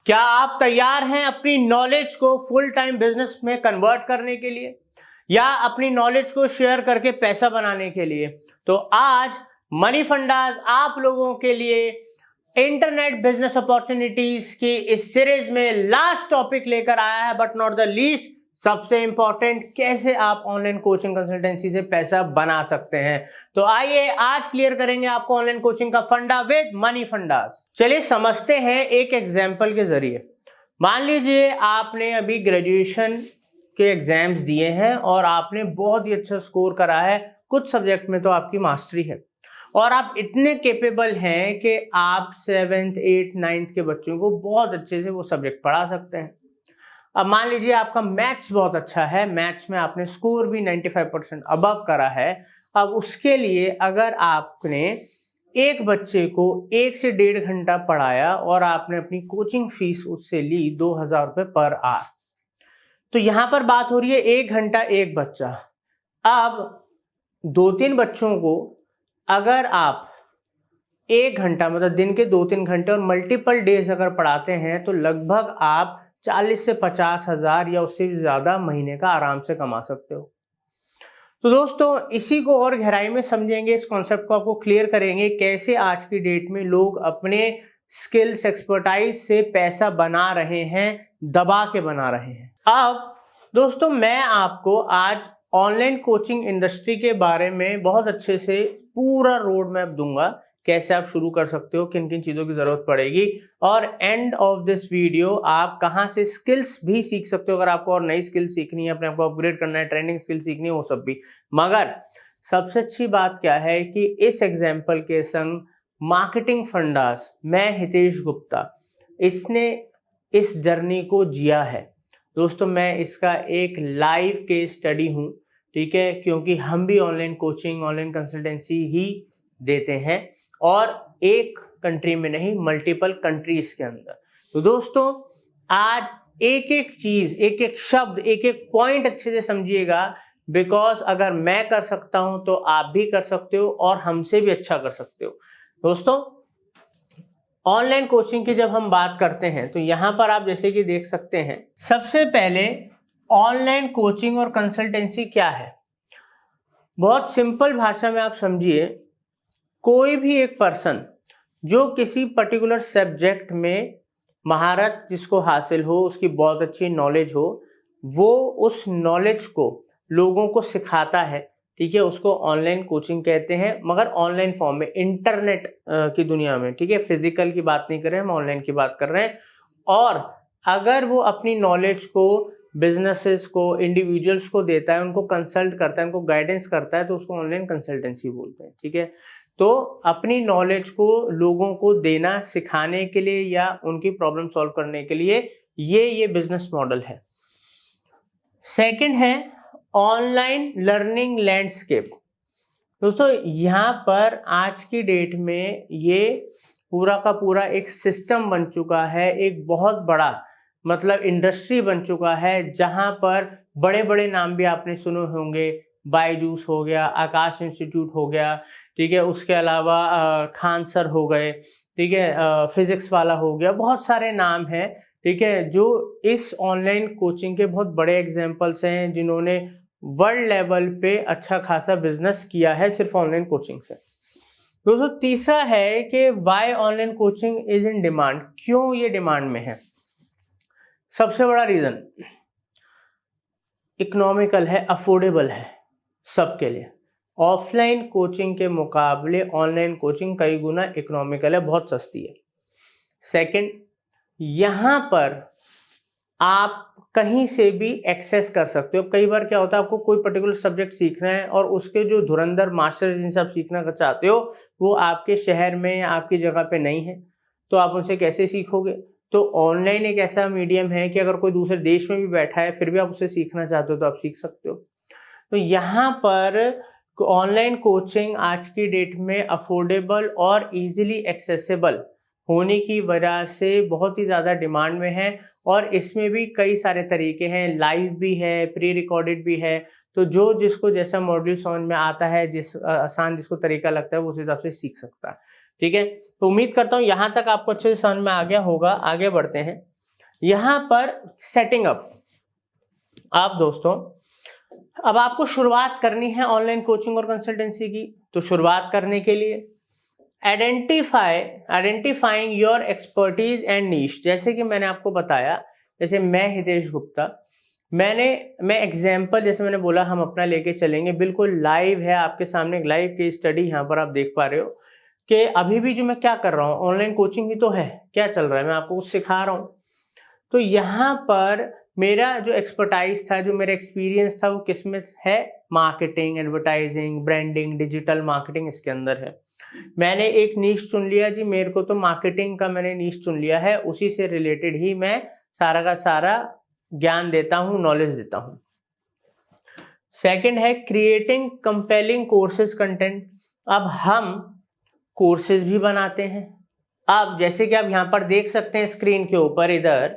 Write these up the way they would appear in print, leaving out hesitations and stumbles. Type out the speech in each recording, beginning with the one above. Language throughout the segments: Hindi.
क्या आप तैयार हैं अपनी नॉलेज को फुल टाइम बिजनेस में कन्वर्ट करने के लिए या अपनी नॉलेज को शेयर करके पैसा बनाने के लिए? तो आज मनी फंडास आप लोगों के लिए इंटरनेट बिजनेस अपॉर्चुनिटीज की इस सीरीज में लास्ट टॉपिक लेकर आया है, बट नॉट द लीस्ट, सबसे इंपॉर्टेंट, कैसे आप ऑनलाइन कोचिंग कंसल्टेंसी से पैसा बना सकते हैं। तो आइए आज क्लियर करेंगे आपको ऑनलाइन कोचिंग का फंडा विद मनी फंडास। चलिए समझते हैं एक एग्जांपल के जरिए। मान लीजिए आपने अभी ग्रेजुएशन के एग्जाम्स दिए हैं और आपने बहुत ही अच्छा स्कोर करा है, कुछ सब्जेक्ट में तो आपकी मास्टरी है और आप इतने केपेबल हैं कि आप 7th 8th 9th के बच्चों को बहुत अच्छे से वो सब्जेक्ट पढ़ा सकते हैं। अब मान लीजिए आपका मैथ्स बहुत अच्छा है, मैथ्स में आपने स्कोर भी 95% अबव करा है। अब उसके लिए अगर आपने एक बच्चे को 1 से 1.5 घंटा पढ़ाया और आपने अपनी कोचिंग फीस उससे ली 2,000 रुपये पर आवर, तो यहां पर बात हो रही है 1 घंटा एक बच्चा। अब 2-3 बच्चों को अगर आप 1 घंटा मतलब दिन के 2-3 घंटे और मल्टीपल डेज अगर पढ़ाते हैं तो लगभग आप 40 से 50 हजार या उससे भी ज्यादा महीने का आराम से कमा सकते हो। तो दोस्तों इसी को और गहराई में समझेंगे, इस कॉन्सेप्ट को आपको क्लियर करेंगे कैसे आज की डेट में लोग अपने स्किल्स एक्सपर्टाइज से पैसा बना रहे हैं, दबा के बना रहे हैं। अब दोस्तों मैं आपको आज ऑनलाइन कोचिंग इंडस्ट्री के बारे में बहुत अच्छे से पूरा रोड मैप दूंगा, कैसे आप शुरू कर सकते हो, किन किन चीजों की जरूरत पड़ेगी, और एंड ऑफ दिस वीडियो आप कहां से स्किल्स भी सीख सकते हो। अगर आपको और नई स्किल सीखनी है, अपने आप को अपग्रेड करना है, ट्रेंडिंग स्किल सीखनी है, वो सब भी। मगर सबसे अच्छी बात क्या है कि इस एग्जाम्पल के संग मार्केटिंग फंडास, मैं हितेश गुप्ता, इसने इस जर्नी को जिया है दोस्तों। मैं इसका एक लाइव केस स्टडी हूं, ठीक है, क्योंकि हम भी ऑनलाइन कोचिंग, ऑनलाइन कंसल्टेंसी ही देते हैं और एक कंट्री में नहीं, मल्टीपल कंट्रीज के अंदर। तो दोस्तों आज एक एक चीज, एक एक शब्द, एक एक पॉइंट अच्छे से समझिएगा, बिकॉज अगर मैं कर सकता हूं तो आप भी कर सकते हो और हमसे भी अच्छा कर सकते हो। दोस्तों ऑनलाइन कोचिंग की जब हम बात करते हैं तो यहां पर आप जैसे कि देख सकते हैं, सबसे पहले ऑनलाइन कोचिंग और कंसल्टेंसी क्या है। बहुत सिंपल भाषा में आप समझिए, कोई भी एक पर्सन जो किसी पर्टिकुलर सब्जेक्ट में महारत जिसको हासिल हो, उसकी बहुत अच्छी नॉलेज हो, वो उस नॉलेज को लोगों को सिखाता है, ठीक है, उसको ऑनलाइन कोचिंग कहते हैं। मगर ऑनलाइन फॉर्म में, इंटरनेट की दुनिया में, ठीक है, फिजिकल की बात नहीं कर रहे हैं हम, ऑनलाइन की बात कर रहे हैं। और अगर वो अपनी नॉलेज को बिजनेसेस को, इंडिविजुअल्स को देता है, उनको कंसल्ट करता है, उनको गाइडेंस करता है, तो उसको ऑनलाइन कंसल्टेंसी बोलते हैं, ठीक है। तो अपनी नॉलेज को लोगों को देना, सिखाने के लिए या उनकी प्रॉब्लम सॉल्व करने के लिए, ये बिजनेस मॉडल है। सेकंड है ऑनलाइन लर्निंग लैंडस्केप। दोस्तों यहाँ पर आज की डेट में ये पूरा का पूरा एक सिस्टम बन चुका है, एक बहुत बड़ा मतलब इंडस्ट्री बन चुका है, जहां पर बड़े बड़े नाम भी आपने सुने होंगे। बायजूस हो गया, आकाश इंस्टीट्यूट हो गया, ठीक है, उसके अलावा खान सर हो गए, ठीक है, फिजिक्स वाला हो गया, बहुत सारे नाम हैं, ठीक है, जो इस ऑनलाइन कोचिंग के बहुत बड़े एग्जाम्पल्स हैं, जिन्होंने वर्ल्ड लेवल पे अच्छा खासा बिजनेस किया है सिर्फ ऑनलाइन कोचिंग से। दोस्तों तीसरा है कि why online coaching is in demand, क्यों ये डिमांड में है। सबसे बड़ा रीजन इकोनॉमिकल है, अफोर्डेबल है सबके लिए। ऑफलाइन कोचिंग के मुकाबले ऑनलाइन कोचिंग कई गुना इकोनॉमिकल है, बहुत सस्ती है। सेकंड, यहां पर आप कहीं से भी एक्सेस कर सकते हो। कई बार क्या होता है, आपको कोई पर्टिकुलर सब्जेक्ट सीखना है और उसके जो धुरंधर मास्टर जिनसे आप सीखना चाहते हो वो आपके शहर में या आपकी जगह पे नहीं है, तो आप उनसे कैसे सीखोगे। तो ऑनलाइन एक ऐसा मीडियम है कि अगर कोई दूसरे देश में भी बैठा है फिर भी आप उसे सीखना चाहते हो तो आप सीख सकते हो। तो यहाँ पर ऑनलाइन कोचिंग आज की डेट में अफोर्डेबल और इजीली एक्सेसिबल होने की वजह से बहुत ही ज़्यादा डिमांड में है। और इसमें भी कई सारे तरीके हैं, लाइव भी है, प्री रिकॉर्डेड भी है। तो जो जिसको जैसा मॉड्यूल समझ में आता है, जिस आसान जिसको तरीका लगता है, वो उस हिसाब से सीख सकता है, ठीक है। तो उम्मीद करता हूँ यहाँ तक आपको अच्छे से समझ में आ गया होगा। आगे बढ़ते हैं। यहाँ पर सेटिंग अप। आप दोस्तों अब आपको शुरुआत करनी है ऑनलाइन कोचिंग और कंसल्टेंसी की। तो शुरुआत करने के लिए आइडेंटिफाइंग योर एक्सपर्टीज एंड नीश। जैसे कि मैंने आपको बताया, जैसे मैं हितेश गुप्ता, मैं एग्जाम्पल जैसे मैंने बोला हम अपना लेके चलेंगे, बिल्कुल लाइव है आपके सामने, एक लाइव केस स्टडी यहाँ पर आप देख पा रहे हो कि अभी भी जो मैं क्या कर रहा हूँ, ऑनलाइन कोचिंग ही तो है, क्या चल रहा है, मैं आपको कुछ सिखा रहा हूँ। तो यहाँ पर मेरा जो एक्सपर्टाइज था, जो मेरा एक्सपीरियंस था, वो किसमें है, marketing, advertising, branding, digital marketing, इसके अंदर है। मैंने एक नीश चुन लिया जी, मेरे को तो मार्केटिंग का मैंने नीश चुन लिया है, उसी से रिलेटेड ही मैं सारा का सारा ज्ञान देता हूं, नॉलेज देता हूं। सेकंड है क्रिएटिंग कंपेलिंग कोर्सेज कंटेंट। अब हम कोर्सेज भी बनाते हैं। अब जैसे कि आप यहां पर देख सकते हैं स्क्रीन के ऊपर इधर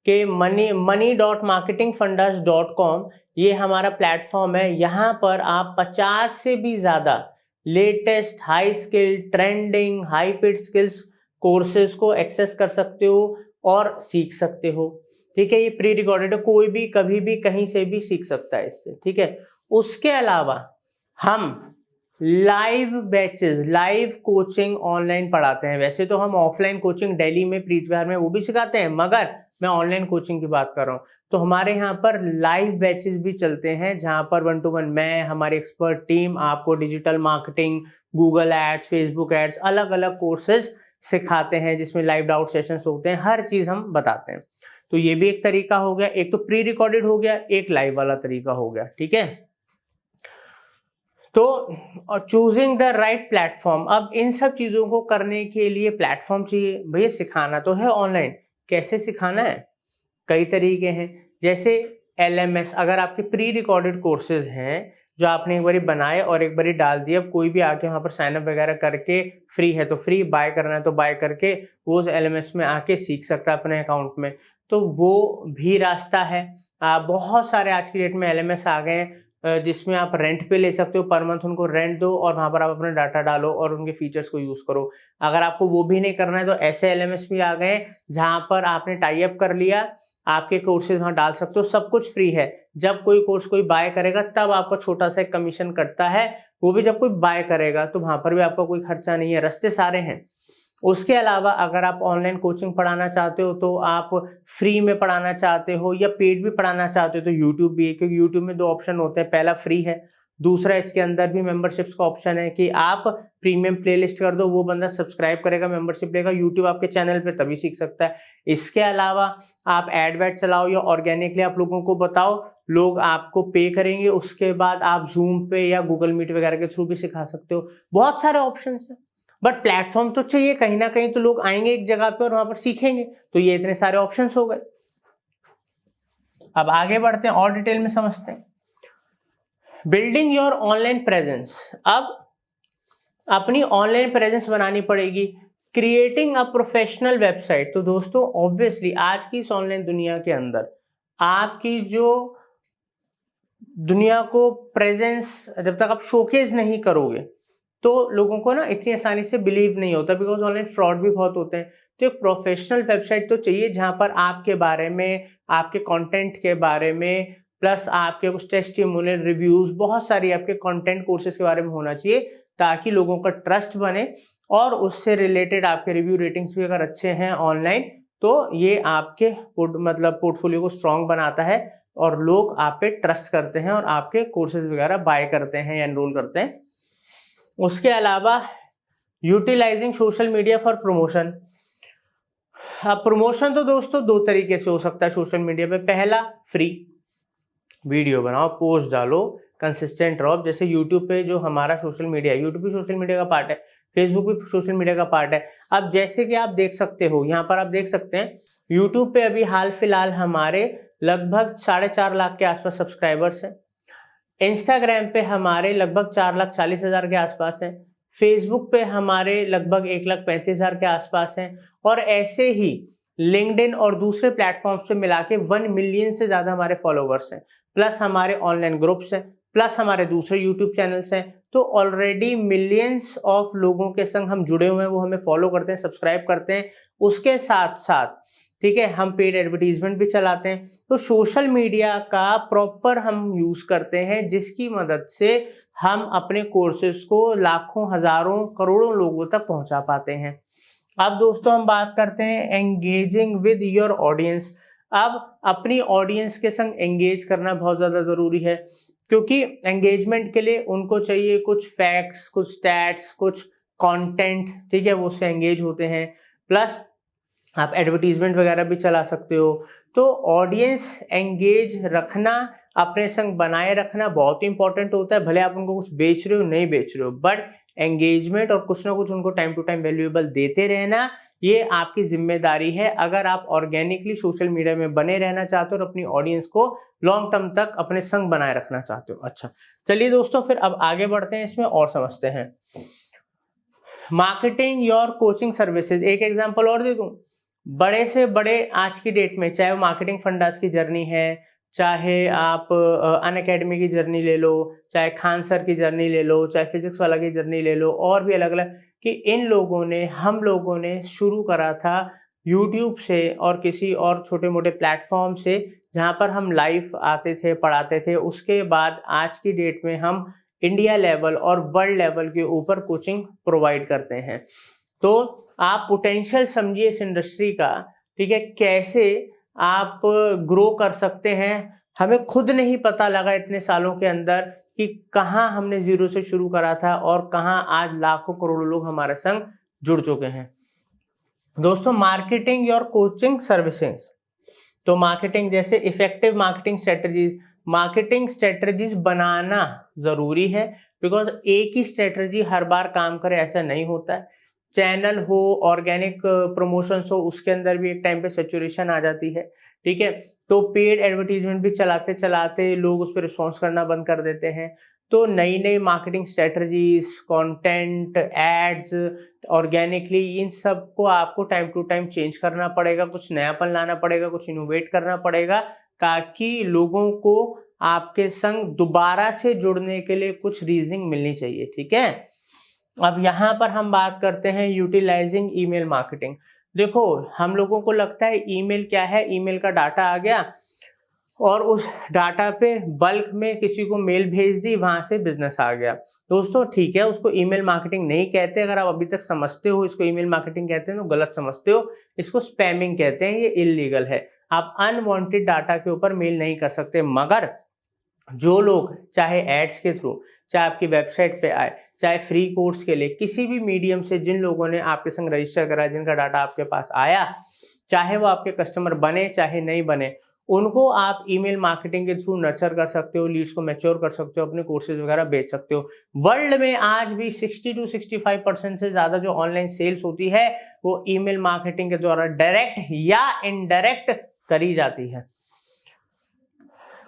कि money.marketingfundas.com ये हमारा प्लेटफॉर्म है। यहाँ पर आप 50 से भी ज्यादा latest high skill, trending, high paid skills courses को एक्सेस कर सकते हो और सीख सकते हो। ठीक है, ये प्री रिकॉर्डेड है, कोई भी कभी भी कहीं से भी सीख सकता है इससे। ठीक है, उसके अलावा हम live batches, live coaching online पढ़ाते हैं। वैसे तो हम ऑफलाइन कोचिंग दिल्ली में प्रीत विहार में वो भी सिखाते हैं, मगर मैं ऑनलाइन कोचिंग की बात कर रहा हूँ। तो हमारे यहाँ पर लाइव बैचेस भी चलते हैं, जहां पर 1 to 1 मैं, हमारी एक्सपर्ट टीम आपको digital marketing, Google ads, Facebook ads, अलग अलग कोर्सेज सिखाते हैं, जिसमें लाइव डाउट सेशंस होते हैं, हर चीज हम बताते हैं। तो ये भी एक तरीका हो गया, एक तो प्री रिकॉर्डेड हो गया, एक लाइव वाला तरीका हो गया। ठीक है, तो चूजिंग द राइट प्लेटफॉर्म। अब इन सब चीजों को करने के लिए प्लेटफॉर्म चाहिए। भैया सिखाना तो है ऑनलाइन, कैसे सिखाना है, कई तरीके हैं। जैसे LMS, अगर आपके प्री रिकॉर्डेड कोर्सेज हैं जो आपने एक बारी बनाए और एक बारी डाल दिए, अब कोई भी आके वहां पर साइन अप वगैरह करके, फ्री है तो फ्री, बाय करना है तो बाय करके वो LMS में आके सीख सकता है अपने अकाउंट में, तो वो भी रास्ता है। बहुत सारे आज की डेट में LMS आ गए हैं जिसमें आप रेंट पे ले सकते हो, पर मंथ उनको रेंट दो और वहां पर आप अपना डाटा डालो और उनके फीचर्स को यूज करो। अगर आपको वो भी नहीं करना है तो ऐसे LMS भी आ गए जहां पर आपने टाई अप कर लिया, आपके कोर्सेज वहां डाल सकते हो, सब कुछ फ्री है। जब कोई कोर्स कोई बाय करेगा तब आपको छोटा सा कमीशन कटता है, वो भी जब कोई बाय करेगा, तो वहां पर भी आपका कोई खर्चा नहीं है, रास्ते सारे हैं। उसके अलावा अगर आप ऑनलाइन कोचिंग पढ़ाना चाहते हो, तो आप फ्री में पढ़ाना चाहते हो या पेड भी पढ़ाना चाहते हो, तो यूट्यूब भी है, क्योंकि यूट्यूब में 2 ऑप्शन होते हैं, पहला फ्री है, दूसरा इसके अंदर भी मेंबरशिप्स का ऑप्शन है कि आप प्रीमियम प्लेलिस्ट कर दो, वो बंदा सब्सक्राइब करेगा, मेंबरशिप लेगा, यूट्यूब आपके चैनल पे तभी सीख सकता है। इसके अलावा आप एड वैड चलाओ या ऑर्गेनिकली आप लोगों को बताओ, लोग आपको पे करेंगे, उसके बाद आप जूम पे या गूगल मीट वगैरह के थ्रू भी सिखा सकते हो। बहुत सारे ऑप्शन है, बट प्लेटफॉर्म तो चाहिए, कहीं ना कहीं तो लोग आएंगे एक जगह पे और वहां पर सीखेंगे। तो ये इतने सारे ऑप्शंस हो गए। अब आगे बढ़ते हैं और डिटेल में समझते हैं। Building your online presence. अब अपनी ऑनलाइन प्रेजेंस बनानी पड़ेगी। Creating a professional website. तो दोस्तों ऑब्वियसली आज की इस ऑनलाइन दुनिया के अंदर आपकी जो दुनिया को प्रेजेंस जब तक आप शोकेस नहीं करोगे तो लोगों को ना इतनी आसानी से बिलीव नहीं होता, बिकॉज ऑनलाइन फ्रॉड भी बहुत होते हैं। तो एक प्रोफेशनल वेबसाइट तो चाहिए जहां पर आपके बारे में, आपके कंटेंट के बारे में, प्लस आपके कुछ टेस्टिमोनियल रिव्यूज, बहुत सारी आपके कंटेंट कोर्सेज के बारे में होना चाहिए, ताकि लोगों का ट्रस्ट बने और उससे रिलेटेड आपके रिव्यू रेटिंग्स भी अगर अच्छे हैं ऑनलाइन, तो ये आपके मतलब पोर्टफोलियो को स्ट्रांग बनाता है और लोग आप पे ट्रस्ट करते हैं और आपके कोर्सेज वगैरह बाय करते हैं या एनरोल करते हैं। उसके अलावा utilising social media for promotion. Promotion तो दोस्तों 2 तरीके से हो सकता है सोशल मीडिया पे। पहला, फ्री वीडियो बनाओ, पोस्ट डालो, कंसिस्टेंट रहो। जैसे यूट्यूब पे जो हमारा सोशल मीडिया है, यूट्यूब भी सोशल मीडिया का पार्ट है, फेसबुक भी सोशल मीडिया का पार्ट है। अब जैसे कि आप देख सकते हो, यहाँ पर आप देख सकते हैं यूट्यूब पे अभी हाल फिलहाल हमारे लगभग 4.5 लाख के आसपास सब्सक्राइबर्स हैं। इंस्टाग्राम पे हमारे लगभग 4,40,000 के आसपास हैं। फेसबुक पे हमारे लगभग 1,35,000 के आसपास हैं। और ऐसे ही लिंक्डइन और दूसरे प्लेटफॉर्म्स पे मिला के 1 मिलियन से ज्यादा हमारे फॉलोवर्स हैं, प्लस हमारे ऑनलाइन ग्रुप्स हैं, प्लस हमारे दूसरे यूट्यूब चैनल्स हैं। तो ऑलरेडी मिलियंस ऑफ लोगों के संग हम जुड़े हुए हैं, वो हमें फॉलो करते हैं, सब्सक्राइब करते हैं। उसके साथ साथ ठीक है, हम पेड एडवर्टीजमेंट भी चलाते हैं। तो सोशल मीडिया का प्रॉपर हम यूज करते हैं, जिसकी मदद से हम अपने कोर्सेज को लाखों, हजारों, करोड़ों लोगों तक पहुंचा पाते हैं। अब दोस्तों हम बात करते हैं एंगेजिंग विद योर ऑडियंस। अब अपनी ऑडियंस के संग एंगेज करना बहुत ज्यादा जरूरी है, क्योंकि एंगेजमेंट के लिए उनको चाहिए कुछ फैक्ट्स, कुछ स्टैट्स, कुछ कंटेंट, ठीक है, वो उससे एंगेज होते हैं। प्लस आप एडवर्टीजमेंट वगैरह भी चला सकते हो। तो ऑडियंस एंगेज रखना, अपने संग बनाए रखना बहुत इंपॉर्टेंट होता है। भले आप उनको कुछ बेच रहे हो, नहीं बेच रहे हो, बट एंगेजमेंट और कुछ ना कुछ उनको टाइम टू टाइम वैल्यूएबल देते रहना, ये आपकी जिम्मेदारी है, अगर आप ऑर्गेनिकली सोशल मीडिया में बने रहना चाहते हो और अपनी ऑडियंस को लॉन्ग टर्म तक अपने संग बनाए रखना चाहते हो। अच्छा, चलिए दोस्तों फिर अब आगे बढ़ते हैं, इसमें और समझते हैं। मार्केटिंग योर कोचिंग सर्विसेज, एक एग्जांपल और दे दूं। बड़े से बड़े आज की डेट में, चाहे वो मार्केटिंग फंडास की जर्नी है, चाहे आप अनअकैडमी की जर्नी ले लो, चाहे खान सर की जर्नी ले लो, चाहे फिजिक्स वाला की जर्नी ले लो, और भी अलग अलग, कि इन लोगों ने, हम लोगों ने शुरू करा था यूट्यूब से और किसी और छोटे मोटे प्लेटफॉर्म से, जहां पर हम लाइव आते थे, पढ़ाते थे। उसके बाद आज की डेट में हम इंडिया लेवल और वर्ल्ड लेवल के ऊपर कोचिंग प्रोवाइड करते हैं। तो आप पोटेंशियल समझिए इस इंडस्ट्री का, ठीक है, कैसे आप ग्रो कर सकते हैं। हमें खुद नहीं पता लगा इतने सालों के अंदर कि कहां हमने जीरो से शुरू करा था और कहां आज लाखों करोड़ों लोग हमारे संग जुड़ चुके हैं। दोस्तों, मार्केटिंग योर कोचिंग सर्विसेज, तो मार्केटिंग जैसे इफेक्टिव मार्केटिंग स्ट्रेटजीज बनाना जरूरी है, बिकॉज एक ही स्ट्रेटजी हर बार काम करे ऐसा नहीं होता है। चैनल हो, ऑर्गेनिक प्रमोशंस हो, उसके अंदर भी एक टाइम पे सैचुरेशन आ जाती है, ठीक है। तो पेड एडवर्टीजमेंट भी चलाते चलाते लोग उस पर रिस्पॉन्स करना बंद कर देते हैं। तो नई नई marketing strategies, content, ads, organically, इन सब को आपको टाइम टू टाइम चेंज करना पड़ेगा, कुछ नयापन लाना पड़ेगा, कुछ इनोवेट करना पड़ेगा, ताकि लोगों को आपके संग दोबारा से जुड़ने के लिए कुछ रीजनिंग मिलनी चाहिए, ठीक है। अब यहाँ पर हम बात करते हैं यूटिलाइजिंग ईमेल मार्केटिंग। देखो, हम लोगों को लगता है ईमेल क्या है, ईमेल का डाटा आ गया और उस डाटा पे बल्क में किसी को मेल भेज दी, वहां से बिजनेस आ गया। दोस्तों ठीक है, उसको ईमेल मार्केटिंग नहीं कहते। अगर आप अभी तक समझते हो इसको ईमेल मार्केटिंग कहते हैं तो गलत समझते हो, इसको स्पैमिंग कहते हैं, ये इलीगल है। आप अनवांटेड डाटा के ऊपर मेल नहीं कर सकते। मगर जो लोग चाहे एड्स के थ्रू, चाहे आपकी वेबसाइट पे आए, चाहे फ्री कोर्स के लिए, किसी भी मीडियम से जिन लोगों ने आपके संग रजिस्टर करा, जिनका डाटा आपके पास आया, चाहे वो आपके कस्टमर बने चाहे नहीं बने, उनको आप ईमेल मार्केटिंग के थ्रू नर्चर कर सकते हो, लीड्स को मैच्योर कर सकते हो, अपने कोर्सेज वगैरह बेच सकते हो। वर्ल्ड में आज भी 60 to 65% से ज्यादा जो ऑनलाइन सेल्स होती है वो ईमेल मार्केटिंग के द्वारा डायरेक्ट या इनडायरेक्ट करी जाती है।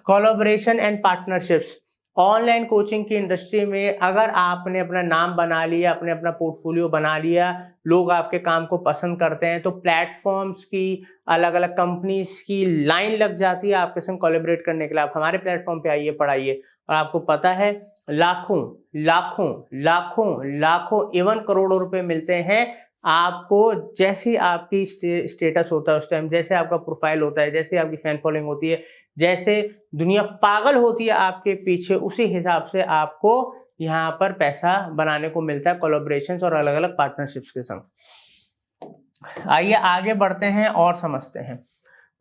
Collaboration and partnerships, online coaching की इंडस्ट्री में अगर आपने अपना नाम बना लिया, अपने अपना पोर्टफोलियो बना लिया, लोग आपके काम को पसंद करते हैं, तो प्लेटफॉर्म्स की, अलग अलग कंपनीज की लाइन लग जाती है आपके संग कोलैबोरेट करने के लिए। आप हमारे प्लेटफॉर्म पे आइए, पढ़ाइए, और आपको पता है लाखों लाखों लाखों लाखों इवन करोड़ों रुपए मिलते हैं आपको, जैसी आपकी स्टेटस होता है उस टाइम, जैसे आपका प्रोफाइल होता है, जैसे आपकी फैन फॉलोइंग होती है, जैसे दुनिया पागल होती है आपके पीछे, उसी हिसाब से आपको यहाँ पर पैसा बनाने को मिलता है कोलैबोरेशंस और अलग अलग पार्टनरशिप्स के संग। आइए आगे बढ़ते हैं और समझते हैं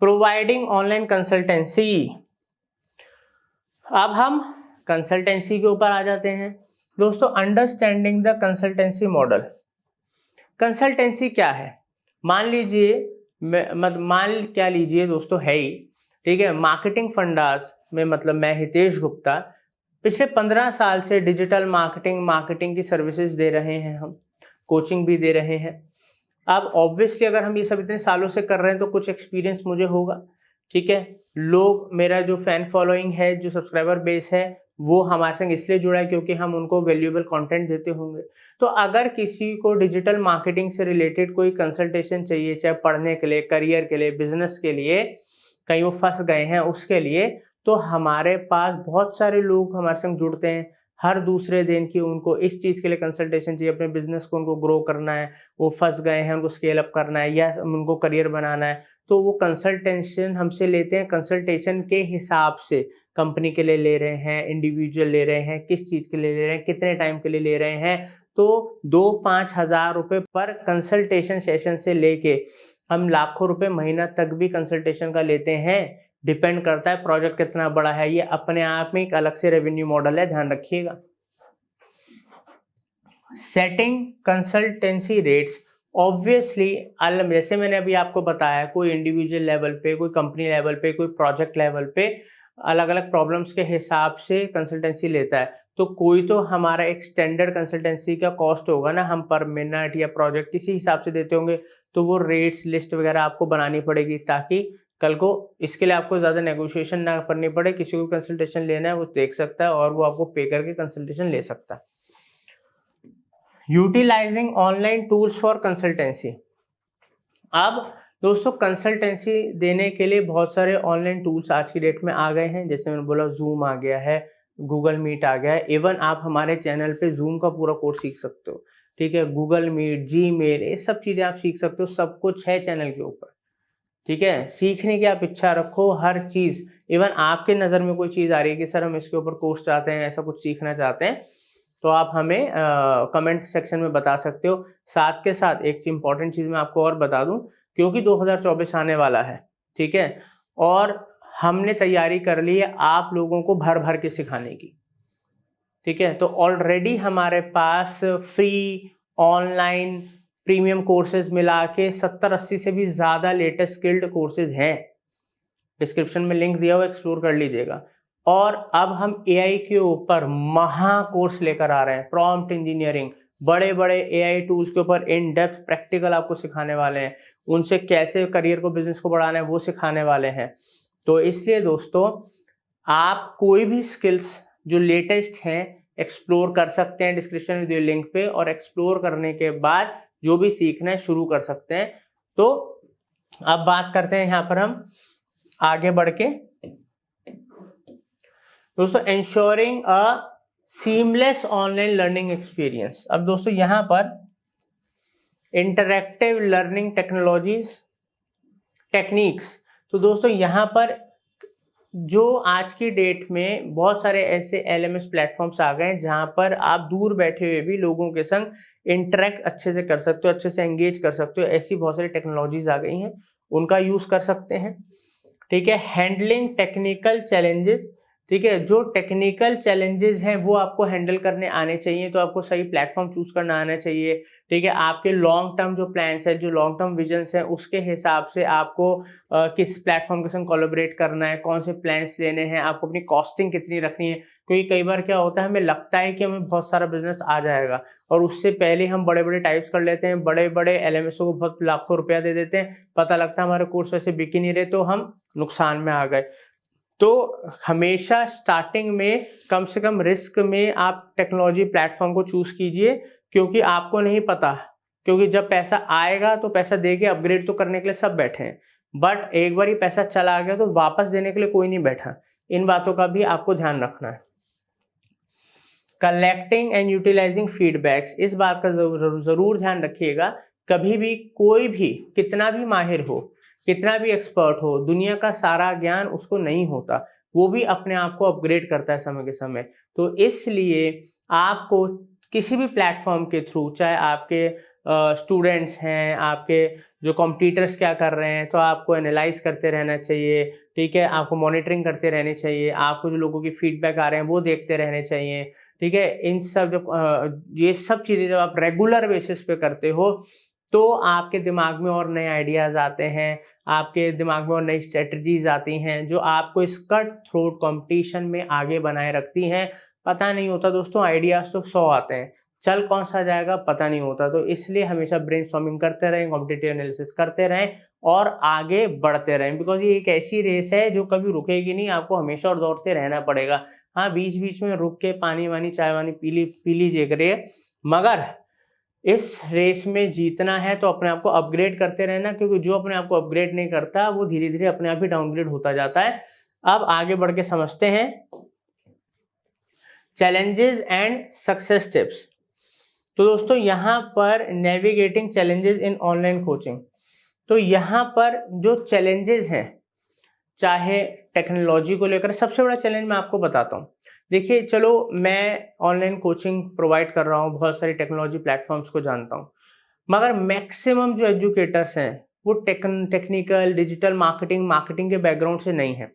प्रोवाइडिंग ऑनलाइन कंसल्टेंसी। अब हम कंसल्टेंसी के ऊपर आ जाते हैं। दोस्तों, understanding the consultancy model. Consultancy क्या है? मान लीजिए, मान क्या लीजिए दोस्तों, है ही, ठीक है, मार्केटिंग फंडास में, मतलब मैं हितेश गुप्ता पिछले 15 साल से डिजिटल मार्केटिंग की सर्विसेज दे रहे हैं, हम कोचिंग भी दे रहे हैं। अब ऑब्वियसली अगर हम ये सब इतने सालों से कर रहे हैं तो कुछ एक्सपीरियंस मुझे होगा, ठीक है। लोग, मेरा जो फैन फॉलोइंग है, जो सब्सक्राइबर बेस है, वो हमारे संग इसलिए जुड़ा है क्योंकि हम उनको वैल्यूएबल कंटेंट देते होंगे। तो अगर किसी को डिजिटल मार्केटिंग से रिलेटेड कोई कंसल्टेशन चाहिए, चाहे पढ़ने के लिए, करियर के लिए, बिजनेस के लिए, कहीं वो फंस गए हैं उसके लिए, तो हमारे पास बहुत सारे लोग हमारे संग जुड़ते हैं। हर दूसरे दिन की उनको इस चीज़ के लिए कंसल्टेशन चाहिए, अपने बिजनेस को उनको ग्रो करना है, वो फंस गए हैं, उनको स्केल अप करना है या उनको करियर बनाना है, तो वो कंसल्टेशन हमसे लेते हैं। कंसल्टेशन के हिसाब से कंपनी के लिए ले रहे हैं, इंडिविजुअल ले रहे हैं, किस चीज़ के लिए ले रहे हैं, कितने टाइम के लिए ले रहे हैं, तो 2-5 हज़ार रुपये पर कंसल्टेशन सेशन से लेके हम लाखों रुपए महीना तक भी कंसल्टेशन का लेते हैं। डिपेंड करता है प्रोजेक्ट कितना बड़ा है, ये अपने आप में एक अलग से रेवेन्यू मॉडल है, ध्यान रखिएगा। सेटिंग कंसल्टेंसी रेट्स ऑब्वियसली जैसे मैंने अभी आपको बताया, कोई इंडिविजुअल लेवल पे, कोई कंपनी लेवल पे, कोई प्रोजेक्ट लेवल पे अलग अलग प्रॉब्लम्स के हिसाब से कंसल्टेंसी लेता है। तो कोई तो हमारा एक स्टैंडर्ड कंसल्टेंसी का कॉस्ट होगा ना, हम पर मिनट या प्रोजेक्ट किसी हिसाब से देते होंगे, तो वो रेट्स लिस्ट वगैरह आपको बनानी पड़ेगी ताकि कल को इसके लिए आपको ज़्यादा नेगोशिएशन ना करनी पड़े। किसी को कंसल्टेशन लेना है वो देख सकता है और वो आपको पे करके कंसल्टेशन ले सकता है। Utilising online tools for consultancy. अब दोस्तों कंसल्टेंसी देने के लिए बहुत सारे ऑनलाइन टूल्स आज की डेट में आ गए हैं। जैसे मैंने बोला, जूम आ गया है, गूगल मीट आ गया है। इवन आप हमारे चैनल पे जूम का पूरा कोर्स सीख सकते हो, ठीक है। गूगल मीट, जीमेल, ये सब चीज़ें आप सीख सकते हो, सब कुछ है चैनल के ऊपर, ठीक है। सीखने की आप इच्छा रखो, हर चीज़। इवन आपके नज़र में कोई चीज़ आ रही है कि सर हम इसके ऊपर कोर्स चाहते हैं, ऐसा कुछ सीखना चाहते हैं, तो आप हमें कमेंट सेक्शन में बता सकते हो। साथ के साथ एक इंपॉर्टेंट चीज़ मैं आपको और बता दूं, क्योंकि 2024 आने वाला है, ठीक है, और हमने तैयारी कर ली है आप लोगों को भर भर के सिखाने की, ठीक है। तो ऑलरेडी हमारे पास फ्री ऑनलाइन प्रीमियम कोर्सेज मिला के 70-80 से भी ज़्यादा लेटेस्ट स्किल्ड कोर्सेज हैं। डिस्क्रिप्शन में लिंक दिया हुआ, एक्सप्लोर कर लीजिएगा। और अब हम एआई के ऊपर महा कोर्स लेकर आ रहे हैं, प्रॉम्प्ट इंजीनियरिंग, बड़े बड़े एआई टूल्स के ऊपर इन डेप्थ प्रैक्टिकल आपको सिखाने वाले हैं। उनसे कैसे करियर को, बिजनेस को बढ़ाना है वो सिखाने वाले हैं। तो इसलिए दोस्तों आप कोई भी स्किल्स जो लेटेस्ट हैं एक्सप्लोर कर सकते हैं डिस्क्रिप्शन में दिए लिंक पे, और एक्सप्लोर करने के बाद जो भी सीखना है शुरू कर सकते हैं। तो अब बात करते हैं यहाँ पर हम आगे बढ़ के दोस्तों, ensuring a seamless online learning experience। अब दोस्तों यहाँ पर इंटरैक्टिव लर्निंग टेक्नोलॉजीज टेक्निक्स, तो दोस्तों यहाँ पर जो आज की डेट में बहुत सारे ऐसे LMS प्लेटफॉर्म्स आ गए हैं जहाँ पर आप दूर बैठे हुए भी लोगों के संग इंटरेक्ट अच्छे से कर सकते हो, अच्छे से एंगेज कर सकते हो। ऐसी बहुत सारी टेक्नोलॉजीज आ गई हैं, उनका यूज कर सकते हैं, ठीक है। हैंडलिंग टेक्निकल चैलेंजेस, ठीक है, जो टेक्निकल चैलेंजेस हैं वो आपको हैंडल करने आने चाहिए, तो आपको सही प्लेटफॉर्म चूज करना आना चाहिए, ठीक है। आपके लॉन्ग टर्म जो प्लान्स है, जो लॉन्ग टर्म विजन्स है, उसके हिसाब से आपको किस प्लेटफॉर्म के संग कोलैबोरेट करना है, कौन से प्लान्स लेने हैं, आपको अपनी कॉस्टिंग कितनी रखनी है। क्योंकि कई बार क्या होता है, हमें लगता है कि हमें बहुत सारा बिजनेस आ जाएगा और उससे पहले हम बड़े बड़े टाइप्स कर लेते हैं, बड़े बड़े LMS को बहुत लाखों रुपया दे देते हैं, पता लगता है हमारे कोर्स वैसे बिक ही नहीं रहे, तो हम नुकसान में आ गए। तो हमेशा स्टार्टिंग में कम से कम रिस्क में आप टेक्नोलॉजी प्लेटफॉर्म को चूज कीजिए, क्योंकि आपको नहीं पता, क्योंकि जब पैसा आएगा तो पैसा दे के अपग्रेड तो करने के लिए सब बैठे हैं, बट एक बार ही पैसा चला गया तो वापस देने के लिए कोई नहीं बैठा। इन बातों का भी आपको ध्यान रखना है। कलेक्टिंग एंड यूटिलाइजिंग फीडबैक्स, इस बात का जरूर ध्यान रखिएगा। कभी भी कोई भी कितना भी माहिर हो, कितना भी एक्सपर्ट हो, दुनिया का सारा ज्ञान उसको नहीं होता, वो भी अपने आप को अपग्रेड करता है समय के समय। तो इसलिए आपको किसी भी प्लेटफॉर्म के थ्रू, चाहे आपके स्टूडेंट्स हैं, आपके जो कॉम्पिटिटर्स क्या कर रहे हैं, तो आपको एनालाइज करते रहना चाहिए, ठीक है। आपको मॉनिटरिंग करते रहने चाहिए, आपको जो लोगों की फीडबैक आ रहे हैं वो देखते रहने चाहिए, ठीक है। इन सब जब ये सब चीज़ें जब आप रेगुलर बेसिस पे करते हो तो आपके दिमाग में और नए आइडियाज आते हैं, आपके दिमाग में और नई स्ट्रेटजीज आती हैं जो आपको इस कट थ्रोट कंपटीशन में आगे बनाए रखती हैं। पता नहीं होता दोस्तों, आइडियाज तो 100 आते हैं, चल कौन सा जाएगा पता नहीं होता। तो इसलिए हमेशा ब्रेनस्टॉर्मिंग करते रहें, कॉम्पिटिटिव एनालिसिस करते रहें और आगे बढ़ते रहें, बिकॉज ये एक ऐसी रेस है जो कभी रुकेगी नहीं, आपको हमेशा और दौड़ते रहना पड़ेगा। हाँ, बीच बीच में रुक के पानी वानी चाय वानी पी लीजिए करिए, मगर इस रेस में जीतना है तो अपने आप को अपग्रेड करते रहना, क्योंकि जो अपने आप को अपग्रेड नहीं करता वो धीरे धीरे अपने आप ही डाउनग्रेड होता जाता है। अब आगे बढ़ के समझते हैं चैलेंजेस एंड सक्सेस टिप्स। तो दोस्तों यहाँ पर navigating challenges in online coaching, तो यहाँ पर जो चैलेंजेस हैं चाहे टेक्नोलॉजी को लेकर, सबसे बड़ा चैलेंज मैं आपको बताता हूँ। देखिए चलो मैं ऑनलाइन कोचिंग प्रोवाइड कर रहा हूँ, बहुत सारी टेक्नोलॉजी प्लेटफॉर्म्स को जानता हूँ, मगर मैक्सिमम जो एजुकेटर्स हैं वो टेक्निकल डिजिटल मार्केटिंग के बैकग्राउंड से नहीं है।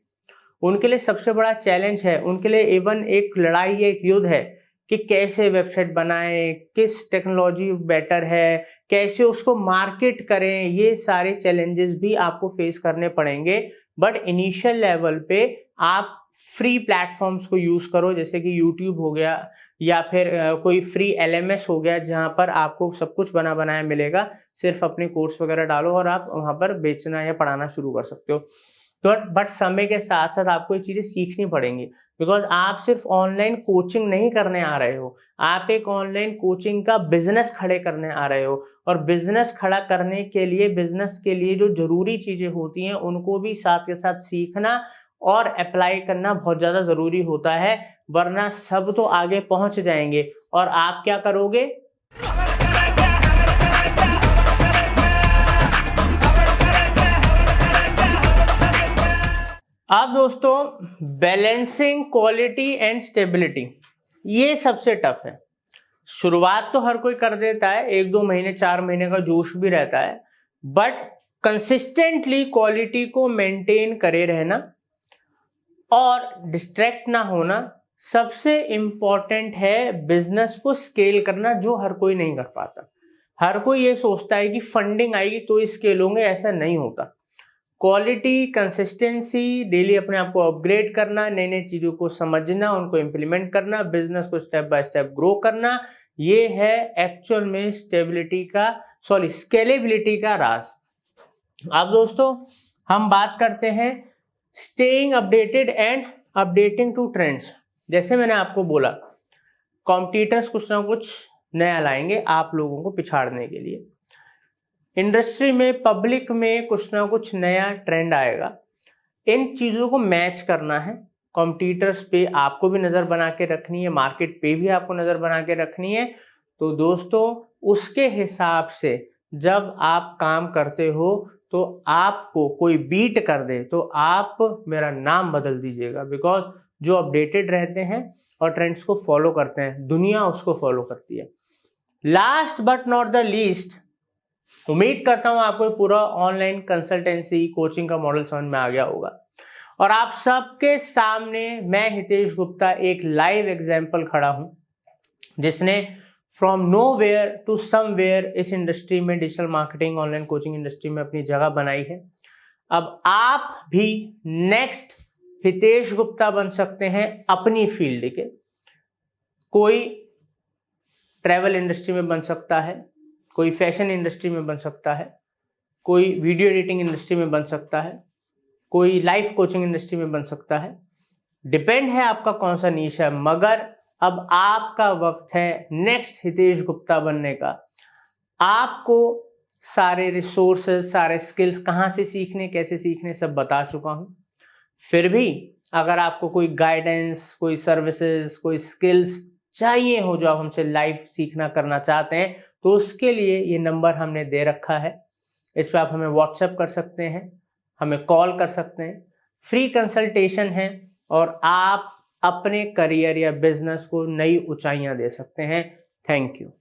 उनके लिए सबसे बड़ा चैलेंज है, उनके लिए इवन एक लड़ाई, एक युद्ध है कि कैसे वेबसाइट बनाएं, किस टेक्नोलॉजी बेटर है, कैसे उसको मार्केट करें। ये सारे चैलेंजेस भी आपको फेस करने पड़ेंगे। बट इनिशियल लेवल पे आप फ्री प्लेटफॉर्म्स को यूज करो, जैसे कि यूट्यूब हो गया या फिर कोई फ्री LMS हो गया, जहां पर आपको सब कुछ बना बनाया मिलेगा। सिर्फ अपने कोर्स वगैरह डालो और आप वहां पर बेचना या पढ़ाना शुरू कर सकते हो। तो बट समय के साथ साथ आपको ये चीजें सीखनी पड़ेंगी, बिकॉज आप सिर्फ ऑनलाइन कोचिंग नहीं करने आ रहे हो, आप एक ऑनलाइन कोचिंग का बिजनेस खड़े करने आ रहे हो। और बिजनेस खड़ा करने के लिए, बिजनेस के लिए जो जरूरी चीजें होती हैं उनको भी साथ के साथ सीखना और अप्लाई करना बहुत ज्यादा जरूरी होता है, वरना सब तो आगे पहुंच जाएंगे और आप क्या करोगे। अब दोस्तों बैलेंसिंग क्वालिटी एंड स्टेबिलिटी, ये सबसे टफ है। शुरुआत तो हर कोई कर देता है, 1-2 महीने 4 महीने का जोश भी रहता है, बट कंसिस्टेंटली क्वालिटी को मेंटेन करे रहना और डिस्ट्रैक्ट ना होना सबसे इंपॉर्टेंट है। बिजनेस को स्केल करना, जो हर कोई नहीं कर पाता। हर कोई ये सोचता है कि फंडिंग आएगी तो स्केल होंगे, ऐसा नहीं होता। क्वालिटी, कंसिस्टेंसी, डेली अपने आप को अपग्रेड करना, नई नई चीजों को समझना, उनको इंप्लीमेंट करना, बिजनेस को स्टेप बाय स्टेप ग्रो करना, ये है एक्चुअल में स्केलेबिलिटी का राज। अब दोस्तों हम बात करते हैं staying updated and updating to trends. जैसे मैंने आपको बोला, कॉम्पिटिटर्स कुछ ना कुछ नया लाएंगे आप लोगों को पिछाड़ने के लिए। इंडस्ट्री में, पब्लिक में कुछ ना कुछ नया ट्रेंड आएगा। इन चीजों को मैच करना है। कॉम्पिटिटर्स पे आपको भी नजर बना के रखनी है, मार्केट पे भी आपको नजर बना के रखनी है। तो दोस्तों उसके हिसाब से जब आप काम करते हो तो आपको कोई बीट कर दे तो आप मेरा नाम बदल दीजिएगा, बिकॉज जो अपडेटेड रहते हैं और ट्रेंड्स को फॉलो करते हैं, दुनिया उसको फॉलो करती है। Last but not the least, उम्मीद करता हूं आपको पूरा ऑनलाइन कंसल्टेंसी कोचिंग का मॉडल समझ में आ गया होगा और आप सबके सामने मैं हितेश गुप्ता एक लाइव एग्जांपल खड़ा हूं, जिसने फ्रॉम नोवेयर टू समवेयर इस इंडस्ट्री में, digital marketing online coaching industry में अपनी जगह बनाई है। अब आप भी नेक्स्ट हितेश गुप्ता बन सकते हैं अपनी फील्ड के। कोई ट्रैवल इंडस्ट्री में बन सकता है, कोई फैशन इंडस्ट्री में बन सकता है, कोई वीडियो एडिटिंग इंडस्ट्री में बन सकता है, कोई लाइफ कोचिंग इंडस्ट्री में बन सकता है। डिपेंड है आपका कौन सा नीश है, मगर अब आपका वक्त है नेक्स्ट हितेश गुप्ता बनने का। आपको सारे रिसोर्सेज, सारे स्किल्स कहाँ से सीखने, कैसे सीखने, सब बता चुका हूं। फिर भी अगर आपको कोई गाइडेंस, कोई सर्विसेज, कोई स्किल्स चाहिए हो जो आप हमसे लाइव सीखना करना चाहते हैं, तो उसके लिए ये नंबर हमने दे रखा है। इस पर आप हमें व्हाट्सएप कर सकते हैं, हमें कॉल कर सकते हैं। फ्री कंसल्टेशन है और आप अपने करियर या बिजनेस को नई ऊंचाइयां दे सकते हैं। Thank you.